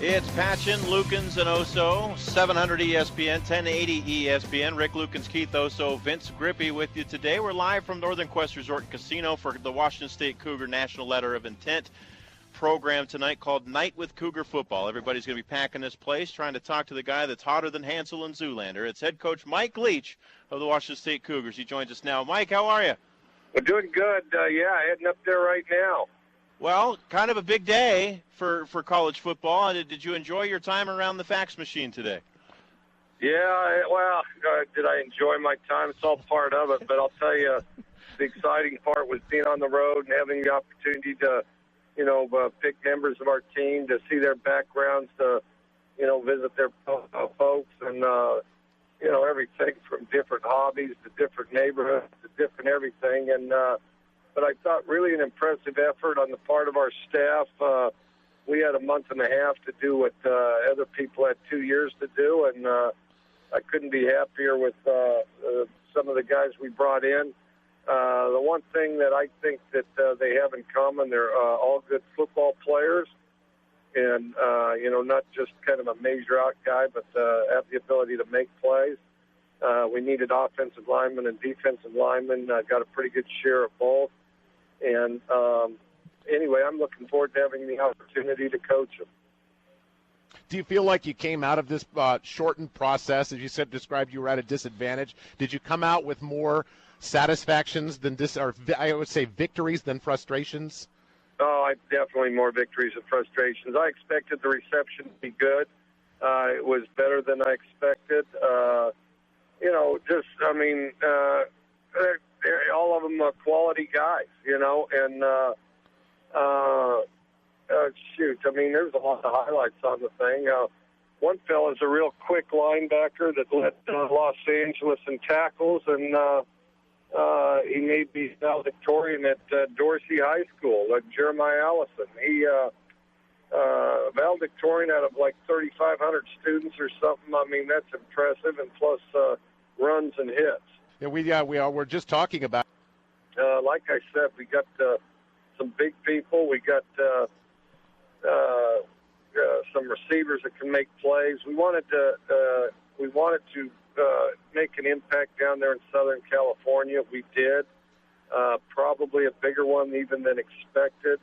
It's Patchen, Lukens, and Oso, 700 ESPN, 1080 ESPN. Rick Lukens, Keith Oso, Vince Grippy with you today. We're live from Northern Quest Resort and Casino for the Washington State Cougar National Letter of Intent program tonight called Night with Cougar Football. Everybody's going to be packing this place, trying to talk to the guy that's hotter than Hansel and Zoolander. It's head coach Mike Leach of the Washington State Cougars. He joins us now. Mike, how are you? We're doing good. Heading up there right now. Well, kind of a big day for college football. Did you enjoy your time around the fax machine today? Yeah, did I enjoy my time? It's all part of it. But I'll tell you, the exciting part was being on the road and having the opportunity to, pick members of our team, to see their backgrounds, to, visit their folks, and, everything from different hobbies to different neighborhoods to different everything. And, but I thought really an impressive effort on the part of our staff. We had a month and a half to do what other people had 2 years to do, and I couldn't be happier with some of the guys we brought in. The one thing that I think that they have in common, they're all good football players, and, not just kind of a major-out guy, but have the ability to make plays. We needed offensive linemen and defensive linemen. Got a pretty good share of both. And anyway, I'm looking forward to having the opportunity to coach them. Do you feel like you came out of this shortened process, as you said, described you were at a disadvantage? Did you come out with more satisfactions than I would say victories than frustrations? Oh, definitely more victories and frustrations. I expected the reception to be good. It was better than I expected. All of them are quality guys, and there's a lot of highlights on the thing. One fella's a real quick linebacker that led Los Angeles in tackles, and he made me valedictorian at Dorsey High School, Jeremiah Allison. He valedictorian out of like 3,500 students or something. I mean, that's impressive, and plus runs and hits. Yeah, we're just talking about. Like I said, we got some big people. We got some receivers that can make plays. We wanted to make an impact down there in Southern California. We did, probably a bigger one even than expected.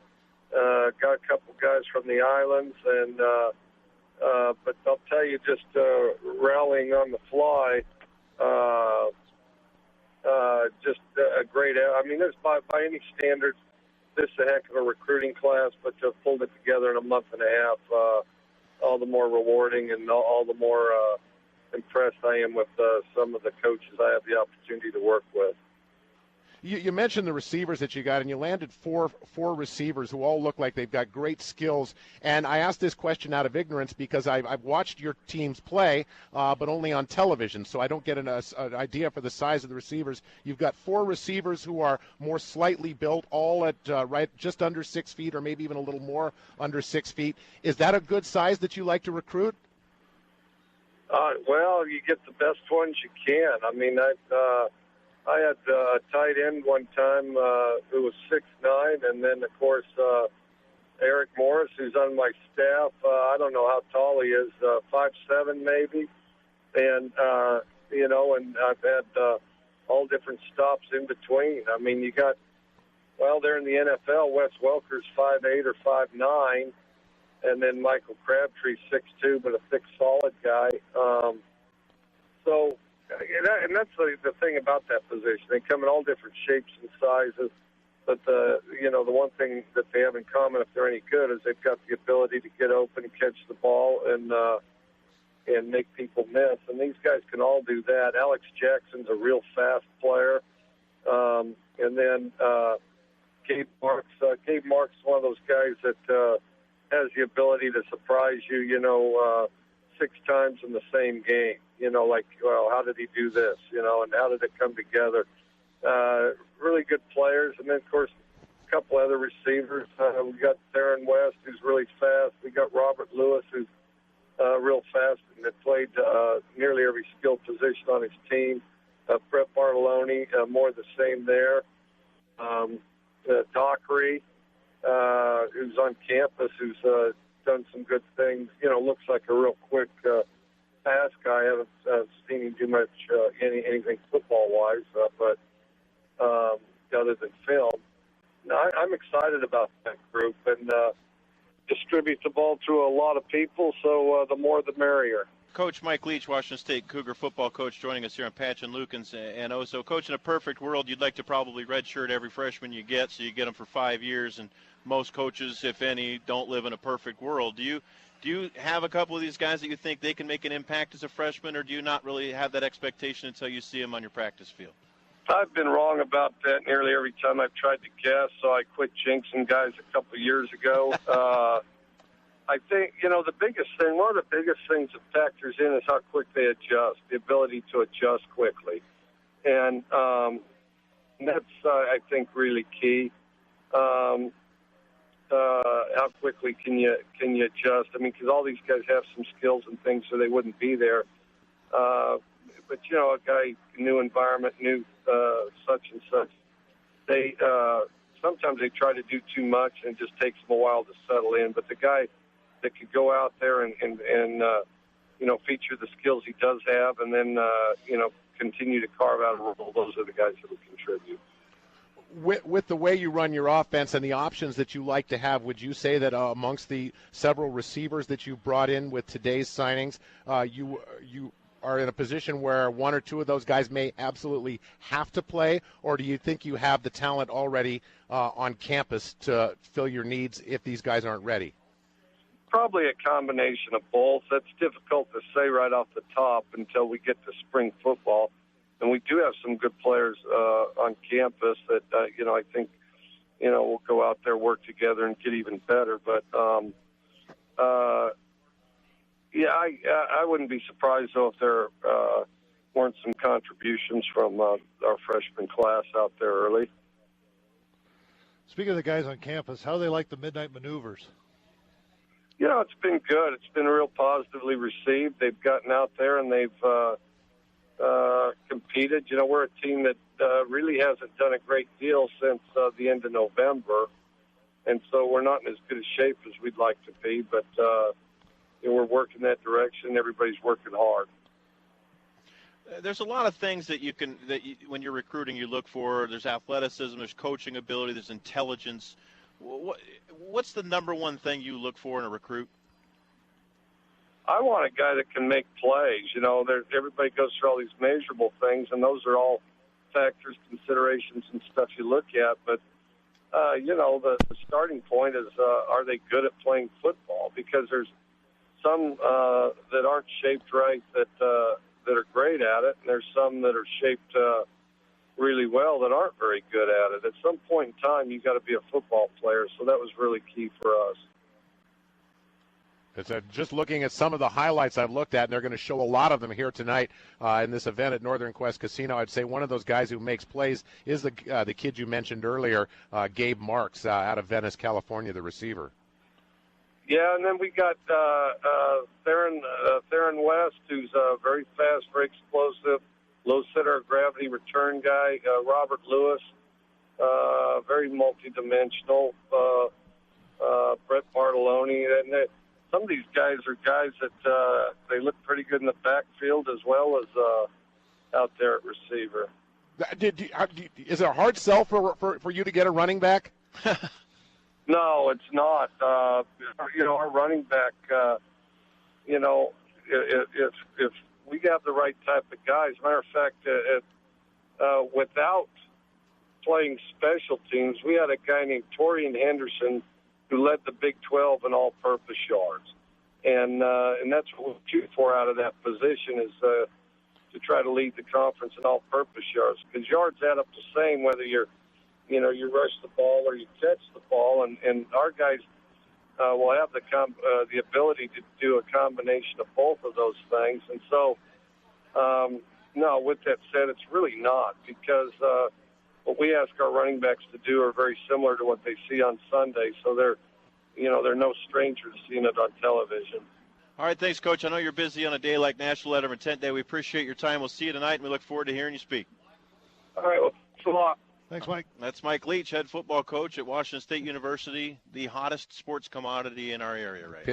Got a couple guys from the islands, and but I'll tell you, just rallying on the fly. Just a great. I mean, there's by any standards, this is a heck of a recruiting class, but to have pulled it together in a month and a half, all the more rewarding, and all the more impressed I am with some of the coaches I have the opportunity to work with. You mentioned the receivers that you got, and you landed four receivers who all look like they've got great skills. And I asked this question out of ignorance because I've watched your teams play, but only on television, so I don't get an idea for the size of the receivers. You've got four receivers who are more slightly built, all at right just under 6 feet, or maybe even a little more under 6 feet. Is that a good size that you like to recruit? Well, you get the best ones you can. I mean, I had a tight end one time who was 6'9", and then, of course, Eric Morris, who's on my staff. I don't know how tall he is, 5'7" maybe. And, and I've had all different stops in between. I mean, you got, they're in the NFL. Wes Welker's 5'8" or 5'9", and then Michael Crabtree's 6'2", but a thick, solid guy. And that's the thing about that position. They come in all different shapes and sizes, but the one thing that they have in common, if they're any good, is they've got the ability to get open and catch the ball and make people miss. And these guys can all do that. Alex Jackson's a real fast player. And then Gabe Marks. Gabe Marks is one of those guys that has the ability to surprise you, 6 times in the same game. How did he do this? And how did it come together? Really good players. And then, of course, a couple other receivers. We got Theron West, who's really fast. We got Robert Lewis, who's real fast and that played nearly every skilled position on his team. Brett Bartolone, more the same there. Dockery, who's on campus, who's done some good things. Looks like a real quick pass guy. I haven't seen him do much anything football-wise, but other than film. No, I'm excited about that group, and distribute the ball to a lot of people, so the more the merrier. Coach Mike Leach, Washington State Cougar football coach, joining us here on Patch and Lukens and Oso. Coach, in a perfect world, you'd like to probably redshirt every freshman you get, so you get them for 5 years, and most coaches, if any, don't live in a perfect world. Do you have a couple of these guys that you think they can make an impact as a freshman, or do you not really have that expectation until you see them on your practice field? I've been wrong about that nearly every time I've tried to guess, so I quit jinxing guys a couple of years ago. I think, the biggest thing, one of the biggest things that factors in is how quick they adjust, the ability to adjust quickly. And that's, I think, really key. How quickly can you adjust? I mean, because all these guys have some skills and things, so they wouldn't be there. But, a guy, new environment, new such and such, they sometimes they try to do too much and it just takes them a while to settle in. But the guy that could go out there and feature the skills he does have and then, continue to carve out a role, those are the guys that will contribute. With the way you run your offense and the options that you like to have, would you say that amongst the several receivers that you brought in with today's signings, you are in a position where one or two of those guys may absolutely have to play, or do you think you have the talent already on campus to fill your needs if these guys aren't ready? Probably a combination of both. That's difficult to say right off the top until we get to spring football. And we do have some good players on campus that, I think, we'll go out there, work together, and get even better. But, I wouldn't be surprised, though, if there weren't some contributions from our freshman class out there early. Speaking of the guys on campus, how do they like the midnight maneuvers? It's been good. It's been real positively received. They've gotten out there and they've competed. We're a team that really hasn't done a great deal since the end of November, and so we're not in as good a shape as we'd like to be, but we're working that direction. Everybody's working hard. There's a lot of things that when you're recruiting, you look for. There's athleticism, there's coaching ability, there's intelligence. What's the number one thing you look for in a recruit? I want a guy that can make plays. Everybody goes through all these measurable things, and those are all factors, considerations, and stuff you look at. But, the starting point is, are they good at playing football? Because there's some that aren't shaped right that are great at it, and there's some that are shaped really well that aren't very good at it. At some point in time, you've got to be a football player, so that was really key for us. It's just looking at some of the highlights I've looked at, and they're going to show a lot of them here tonight in this event at Northern Quest Casino. I'd say one of those guys who makes plays is the kid you mentioned earlier, Gabe Marks, out of Venice, California, the receiver. Yeah, and then we got Theron West, who's very fast, very explosive, low center of gravity return guy. Robert Lewis, very multidimensional. Brett Bartoloni, and some of these guys are guys that they look pretty good in the backfield as well as out there at receiver. Is it a hard sell for you to get a running back? No, it's not. Our running back, if we have the right type of guys. Matter of fact, without playing special teams, we had a guy named Torian Henderson who led the Big 12 in all-purpose yards, and that's what we shoot for out of that position is to try to lead the conference in all-purpose yards, because yards add up the same whether you rush the ball or you catch the ball, and our guys will have the ability to do a combination of both of those things. And so, no, with that said, it's really not, because what we ask our running backs to do are very similar to what they see on Sunday, so they're no stranger to seeing it on television. All right, thanks, Coach. I know you're busy on a day like National Letter of Intent Day. We appreciate your time. We'll see you tonight, and we look forward to hearing you speak. All right, well, thanks a lot. Thanks, Mike. That's Mike Leach, head football coach at Washington State University, the hottest sports commodity in our area right now.